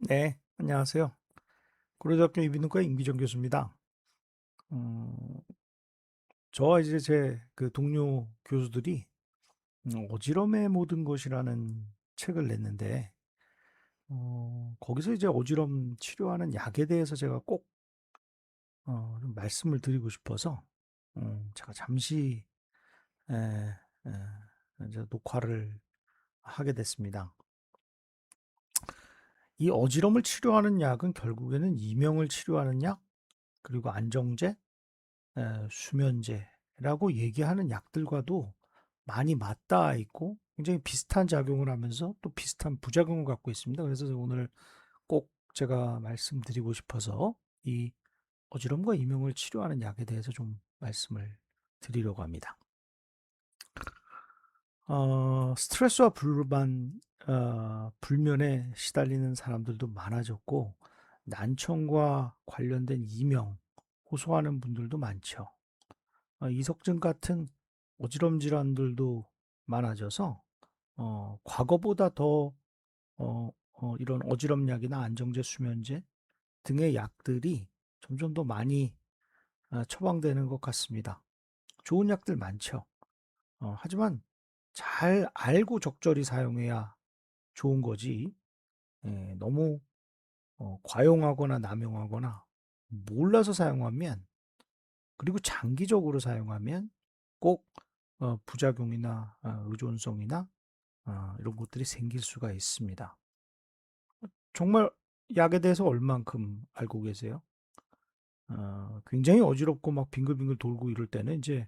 네, 안녕하세요. 고려대학교 이비인후과 임기정 교수입니다. 어, 저와 이제 제 그 동료 교수들이 어지럼의 모든 것이라는 책을 냈는데, 거기서 이제 어지럼 치료하는 약에 대해서 제가 꼭 좀 말씀을 드리고 싶어서 제가 잠시 에, 이제 녹화를 하게 됐습니다. 이 어지럼을 치료하는 약은 결국에는 이명을 치료하는 약, 그리고 안정제, 수면제라고 얘기하는 약들과도 많이 맞닿아 있고 굉장히 비슷한 작용을 하면서 또 비슷한 부작용을 갖고 있습니다. 그래서 오늘 꼭 제가 말씀드리고 싶어서 이 어지럼과 이명을 치료하는 약에 대해서 좀 말씀을 드리려고 합니다. 스트레스와 불면에 시달리는 사람들도 많아졌고, 난청과 관련된 이명, 호소하는 분들도 많죠. 이석증 같은 어지럼 질환들도 많아져서 과거보다 더 이런 어지럼 약이나 안정제, 수면제 등의 약들이 점점 더 많이 처방되는 것 같습니다. 좋은 약들 많죠. 하지만 잘 알고 적절히 사용해야 좋은 거지. 너무 과용하거나 남용하거나 몰라서 사용하면, 그리고 장기적으로 사용하면 꼭 부작용이나 의존성이나 이런 것들이 생길 수가 있습니다. 정말 약에 대해서 얼만큼 알고 계세요? 굉장히 어지럽고 막 빙글빙글 돌고 이럴 때는 이제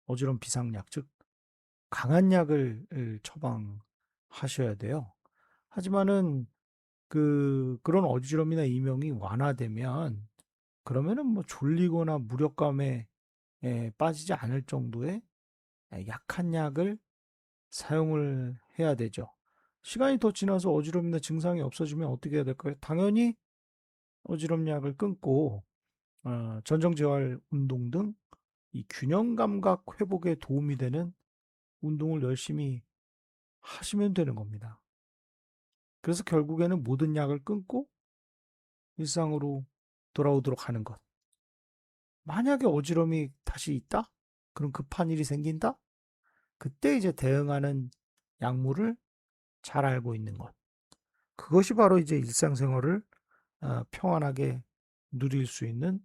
어지럼 비상약, 즉 강한 약을 처방하셔야 돼요. 하지만은 그런 어지럼이나 이명이 완화되면, 그러면은 뭐 졸리거나 무력감에 빠지지 않을 정도의 약한 약을 사용을 해야 되죠. 시간이 더 지나서 어지럼이나 증상이 없어지면 어떻게 해야 될까요? 당연히 어지럼 약을 끊고 전정재활 운동 등 이 균형 감각 회복에 도움이 되는 운동을 열심히 하시면 되는 겁니다. 그래서 결국에는 모든 약을 끊고 일상으로 돌아오도록 하는 것. 만약에 어지럼이 다시 있다? 그럼 급한 일이 생긴다? 그때 이제 대응하는 약물을 잘 알고 있는 것. 그것이 바로 이제 일상생활을 평안하게 누릴 수 있는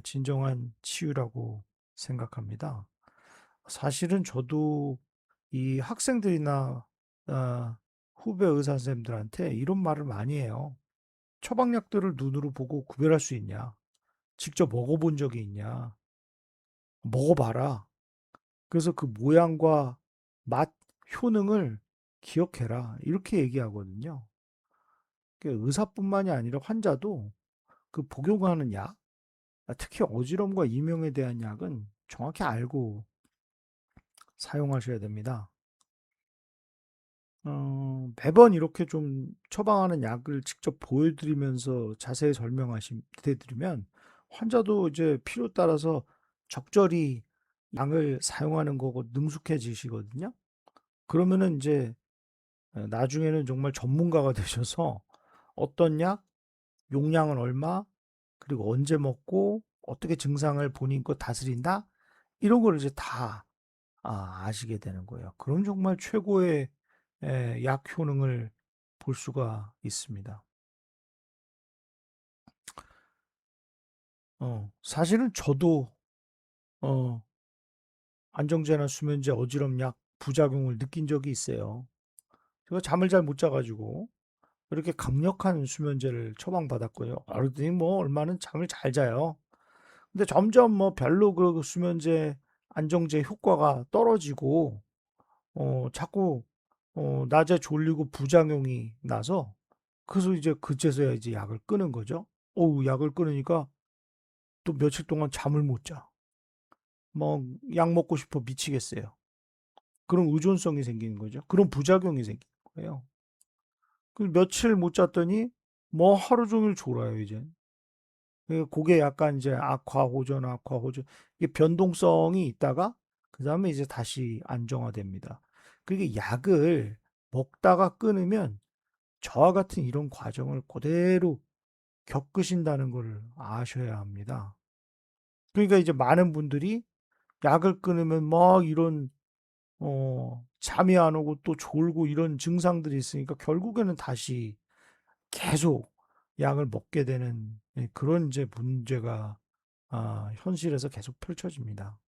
진정한 치유라고 생각합니다. 사실은 저도 이 학생들이나 어, 후배 의사 선생님들한테 이런 말을 많이 해요. 처방약들을 눈으로 보고 구별할 수 있냐? 직접 먹어본 적이 있냐? 먹어봐라. 그래서 그 모양과 맛, 효능을 기억해라. 이렇게 얘기하거든요. 의사뿐만이 아니라 환자도 그 복용하는 약, 특히 어지럼과 이명에 대한 약은 정확히 알고 사용하셔야 됩니다. 매번 이렇게 좀 처방하는 약을 직접 보여드리면서 자세히 드리면 환자도 이제 필요 따라서 적절히 약을 사용하는 거고 능숙해지시거든요. 그러면은 이제 나중에는 정말 전문가가 되셔서 어떤 약, 용량은 얼마, 그리고 언제 먹고 어떻게 증상을 본인껏 다스린다? 이런 걸 이제 다 아시게 되는 거예요. 그럼 정말 최고의 약 효능을 볼 수가 있습니다. 사실은 저도 어, 안정제나 수면제, 어지럼 약 부작용을 느낀 적이 있어요. 제가 잠을 잘 못 자가지고 이렇게 강력한 수면제를 처방받았고요. 그러더니 뭐 얼마는 잠을 잘 자요. 근데 점점 뭐 별로 그 수면제, 안정제 효과가 떨어지고 자꾸 낮에 졸리고 부작용이 나서, 그래서 이제 그제서야 이제 약을 끊은 거죠. 약을 끊으니까 또 며칠 동안 잠을 못 자. 뭐 약 먹고 싶어 미치겠어요. 그런 의존성이 생기는 거죠. 그런 부작용이 생기는 거예요. 그 며칠 못 잤더니 뭐 하루 종일 졸아요, 이제. 그게 약간 이제 악화호전. 이게 변동성이 있다가 그다음에 이제 다시 안정화됩니다. 그게 약을 먹다가 끊으면 저와 같은 이런 과정을 그대로 겪으신다는 걸 아셔야 합니다. 그러니까 이제 많은 분들이 약을 끊으면 막 이런 잠이 안 오고 또 졸고 이런 증상들이 있으니까 결국에는 다시 계속 약을 먹게 되는 그런 이제 문제가 현실에서 계속 펼쳐집니다.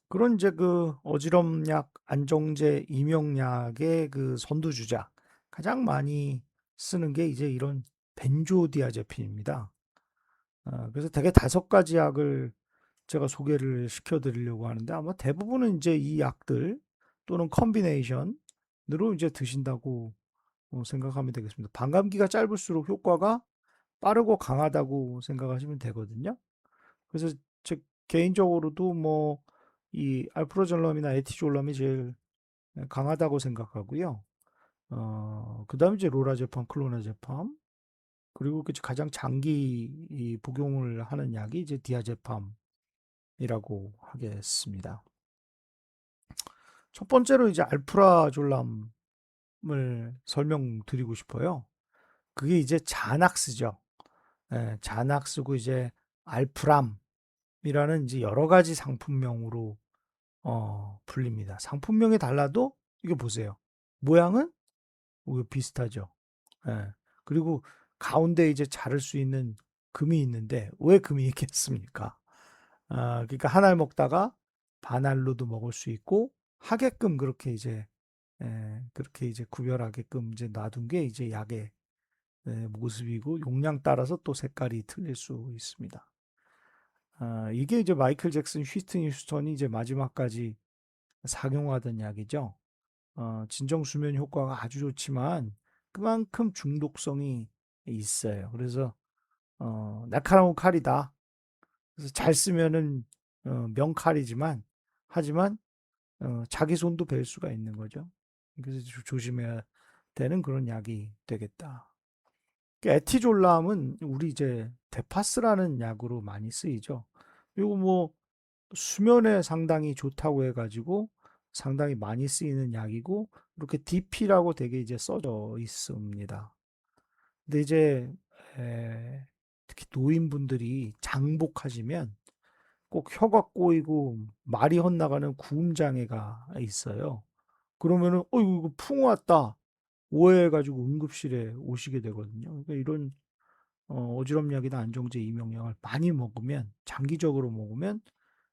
그런 이제 그 어지럼약, 안정제, 이명약의 그 선두주자 가장 많이 쓰는 게 이제 이런 벤조디아제핀입니다. 그래서 대개 5가지 약을 제가 소개를 시켜드리려고 하는데 아마 대부분은 이제 이 약들 또는 컨비네이션으로 이제 드신다고 생각하면 되겠습니다. 반감기가 짧을수록 효과가 빠르고 강하다고 생각하시면 되거든요. 그래서 제 개인적으로도 뭐 이 알프로졸럼이나 에티졸럼이 제일 강하다고 생각하고요. 그다음에 이제 로라제팜, 클로나제팜, 그리고 그 가장 장기 이 복용을 하는 약이 이제 디아제팜이라고 하겠습니다. 첫 번째로 이제 알프라졸람을 설명드리고 싶어요. 그게 이제 자낙스죠. 예, 자낙스고 이제 알프람이라는 이제 여러 가지 상품명으로 불립니다. 상품명이 달라도 이거 보세요. 모양은 비슷하죠. 예. 그리고 가운데 이제 자를 수 있는 금이 있는데 왜 금이 있겠습니까? 그러니까 한 알 먹다가 반 알로도 먹을 수 있고 하게끔 그렇게 이제 그렇게 이제 구별하게끔 이제 놔둔 게 이제 약의 모습이고 용량 따라서 또 색깔이 틀릴 수 있습니다. 이게 이제 마이클 잭슨 휘트니 휴스턴이 이제 마지막까지 상용하던 약이죠. 진정 수면 효과가 아주 좋지만 그만큼 중독성이 있어요. 그래서 날카로운 칼이다. 그래서 잘 쓰면은 명칼이지만 하지만 자기 손도 벨 수가 있는 거죠. 그래서 조심해야 되는 그런 약이 되겠다. 그 에티졸람은 우리 이제 데파스라는 약으로 많이 쓰이죠. 그리고 뭐 수면에 상당히 좋다고 해가지고 상당히 많이 쓰이는 약이고 이렇게 DP라고 되게 이제 써져 있습니다. 근데 이제 특히 노인분들이 장복하시면 꼭 혀가 꼬이고 말이 헛나가는 구음 장애가 있어요. 그러면은 이거 풍 왔다 오해해가지고 응급실에 오시게 되거든요. 그러니까 이런 어지럼약이나 안정제 이명약을 많이 먹으면 장기적으로 먹으면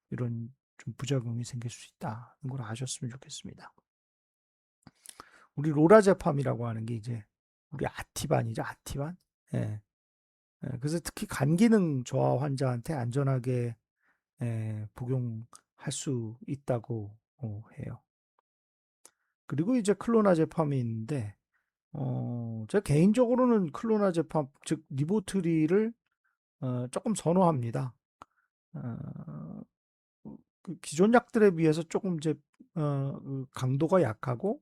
이런 좀 부작용이 생길 수 있다는 걸 아셨으면 좋겠습니다. 우리 로라제팜이라고 하는 게 이제 우리 아티반이죠, 아티반. 예. 그래서 특히 간 기능 저하 환자한테 안전하게 복용할 수 있다고 해요. 그리고 이제 클로나제팜이 있는데 제가 개인적으로는 클로나제팜 즉 리보트리를 조금 선호합니다. 어, 그 기존 약들에 비해서 조금 이제 그 강도가 약하고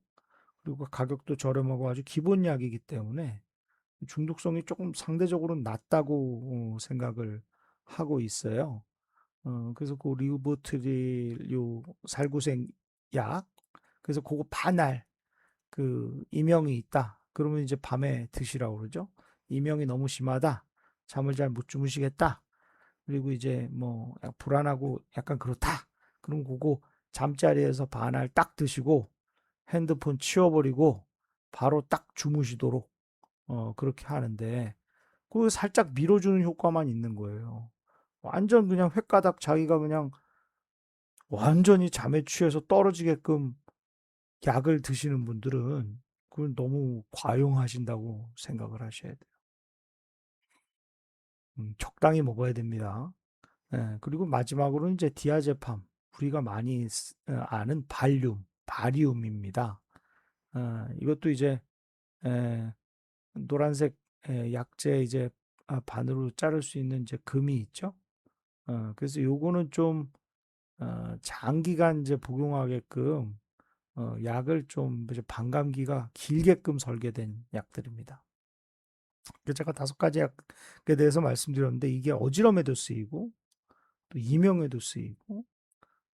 그리고 가격도 저렴하고 아주 기본 약이기 때문에 중독성이 조금 상대적으로 낮다고 생각을 하고 있어요. 그래서 그 리보트릴 요 살구생 약 그래서 그거 반알 그 이명이 있다. 그러면 이제 밤에 드시라고 그러죠. 이명이 너무 심하다. 잠을 잘 못 주무시겠다. 그리고 이제 뭐 불안하고 약간 그렇다. 그럼 그거 잠자리에서 반알 딱 드시고 핸드폰 치워버리고 바로 딱 주무시도록 그렇게 하는데 그 살짝 밀어주는 효과만 있는 거예요. 완전 그냥 횟가닥 자기가 그냥 완전히 잠에 취해서 떨어지게끔 약을 드시는 분들은 그건 너무 과용하신다고 생각을 하셔야 돼요. 적당히 먹어야 됩니다. 그리고 마지막으로는 이제 디아제팜. 우리가 많이 아는 바리움입니다. 이것도 이제 에, 노란색 약재 이제 반으로 자를 수 있는 이제 금이 있죠. 그래서 요거는 좀 장기간 이제 복용하게끔 약을 좀 이제 반감기가 길게끔 설계된 약들입니다. 그래서 제가 5가지 약에 대해서 말씀드렸는데 이게 어지럼에도 쓰이고 또 이명에도 쓰이고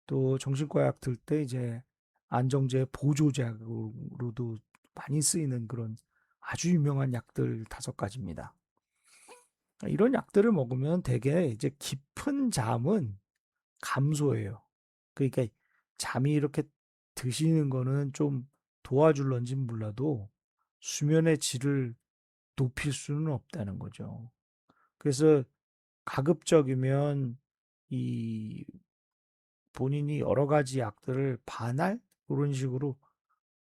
또 정신과 약 들 때 이제 안정제 보조제로도 많이 쓰이는 그런 아주 유명한 약들 5가지입니다. 이런 약들을 먹으면 되게 이제 깊은 잠은 감소해요. 그러니까 잠이 이렇게 드시는 거는 좀 도와줄런지 몰라도 수면의 질을 높일 수는 없다는 거죠. 그래서 가급적이면 이 본인이 여러 가지 약들을 반알 이런 식으로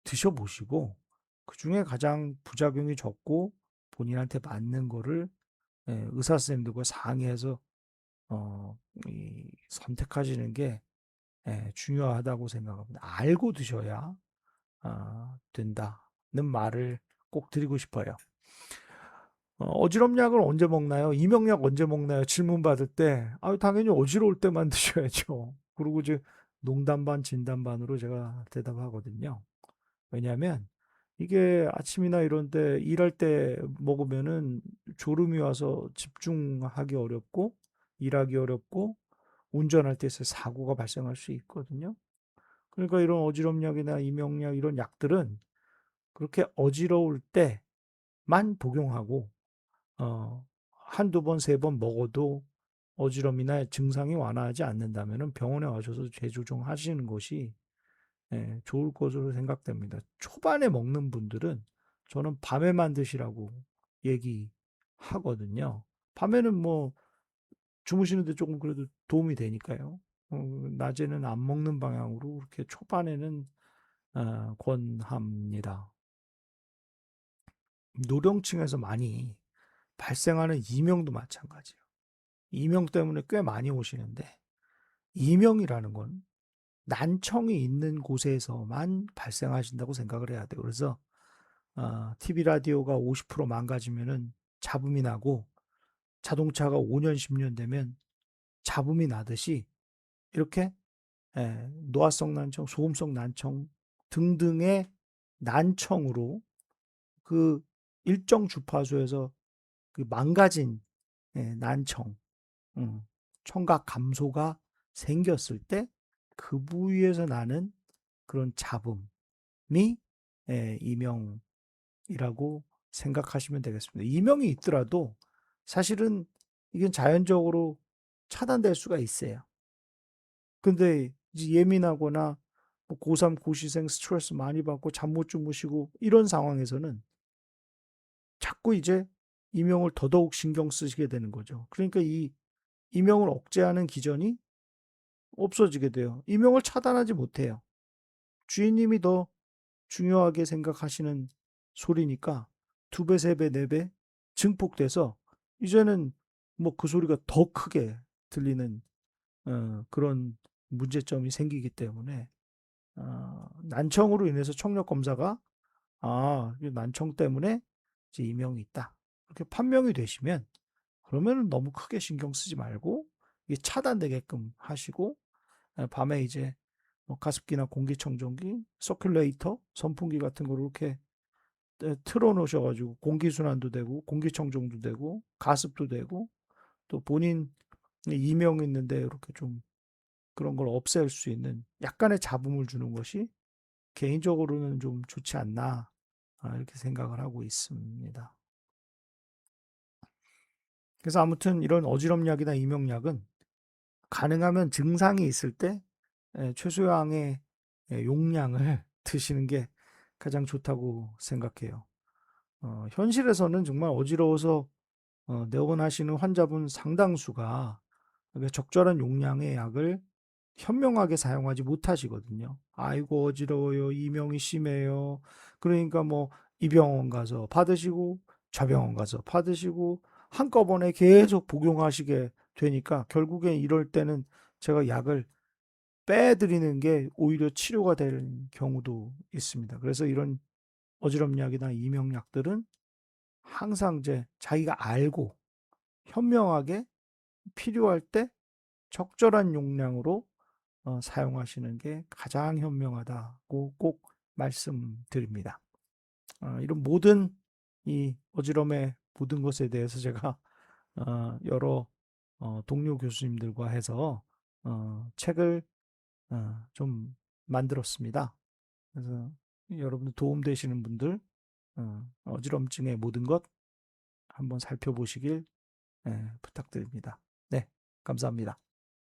드셔보시고 그중에 가장 부작용이 적고 본인한테 맞는 거를 의사 선생님들과 상의해서 어, 선택하시는 게 중요하다고 생각합니다. 알고 드셔야 된다는 말을 꼭 드리고 싶어요. 어지럼약을 언제 먹나요? 이명약 언제 먹나요? 질문 받을 때, 당연히 어지러울 때만 드셔야죠. 그리고 이제 농담 반, 진담 반으로 제가 대답하거든요. 왜냐하면 이게 아침이나 이런 때 일할 때 먹으면은 졸음이 와서 집중하기 어렵고 일하기 어렵고 운전할 때 사고가 발생할 수 있거든요. 그러니까 이런 어지럼약이나 이명약 이런 약들은 그렇게 어지러울 때만 복용하고 한두 번, 세 번 먹어도 어지럼이나 증상이 완화하지 않는다면 병원에 가셔서 재조정하시는 것이 좋을 것으로 생각됩니다. 초반에 먹는 분들은 저는 밤에만 드시라고 얘기하거든요. 밤에는 뭐 주무시는데 조금 그래도 도움이 되니까요. 낮에는 안 먹는 방향으로 그렇게 초반에는 권합니다. 노령층에서 많이 발생하는 이명도 마찬가지예요. 이명 때문에 꽤 많이 오시는데 이명이라는 건 난청이 있는 곳에서만 발생하신다고 생각을 해야 돼요. 그래서 TV 라디오가 50% 망가지면은 잡음이 나고 자동차가 5년 10년 되면 잡음이 나듯이 이렇게 노화성 난청, 소음성 난청 등등의 난청으로 그 일정 주파수에서 그 망가진 난청, 음, 청각 감소가 생겼을 때 그 부위에서 나는 그런 잡음이 이명이라고 생각하시면 되겠습니다. 이명이 있더라도 사실은 이건 자연적으로 차단될 수가 있어요. 근데 이제 예민하거나 뭐 고3, 고시생 스트레스 많이 받고 잠 못 주무시고 이런 상황에서는 자꾸 이제 이명을 더더욱 신경 쓰시게 되는 거죠. 그러니까 이 이명을 억제하는 기전이 없어지게 돼요. 이명을 차단하지 못해요. 주인님이 더 중요하게 생각하시는 소리니까 2배, 3배, 4배 증폭돼서 이제는 뭐 그 소리가 더 크게 들리는 그런 문제점이 생기기 때문에 난청으로 인해서 청력 검사가 난청 때문에 이제 이명이 있다. 이렇게 판명이 되시면 그러면 너무 크게 신경 쓰지 말고 이게 차단되게끔 하시고 밤에 이제 뭐 가습기나 공기청정기, 서큘레이터, 선풍기 같은 거를 이렇게 틀어 놓으셔가지고 공기순환도 되고 공기청정도 되고 가습도 되고 또 본인 이명 있는데 이렇게 좀 그런 걸 없앨 수 있는 약간의 잡음을 주는 것이 개인적으로는 좀 좋지 않나 이렇게 생각을 하고 있습니다. 그래서 아무튼 이런 어지럼약이나 이명약은 가능하면 증상이 있을 때 최소량의 용량을 드시는 게 가장 좋다고 생각해요. 현실에서는 정말 어지러워서 내원하시는 환자분 상당수가 적절한 용량의 약을 현명하게 사용하지 못하시거든요. 아이고 어지러워요. 이명이 심해요. 그러니까 뭐 이 병원 가서 받으시고 저 병원 가서 받으시고 한꺼번에 계속 복용하시게 되니까 결국에 이럴 때는 제가 약을 빼드리는 게 오히려 치료가 되는 경우도 있습니다. 그래서 이런 어지럼약이나 이명약들은 항상 이제 자기가 알고 현명하게 필요할 때 적절한 용량으로 사용하시는 게 가장 현명하다고 꼭 말씀드립니다. 이런 모든 이 어지럼의 모든 것에 대해서 제가 여러 동료 교수님들과 해서 책을 좀 만들었습니다. 그래서 여러분들 도움 되시는 분들, 어지럼증의 모든 것 한번 살펴보시길 부탁드립니다. 네, 감사합니다.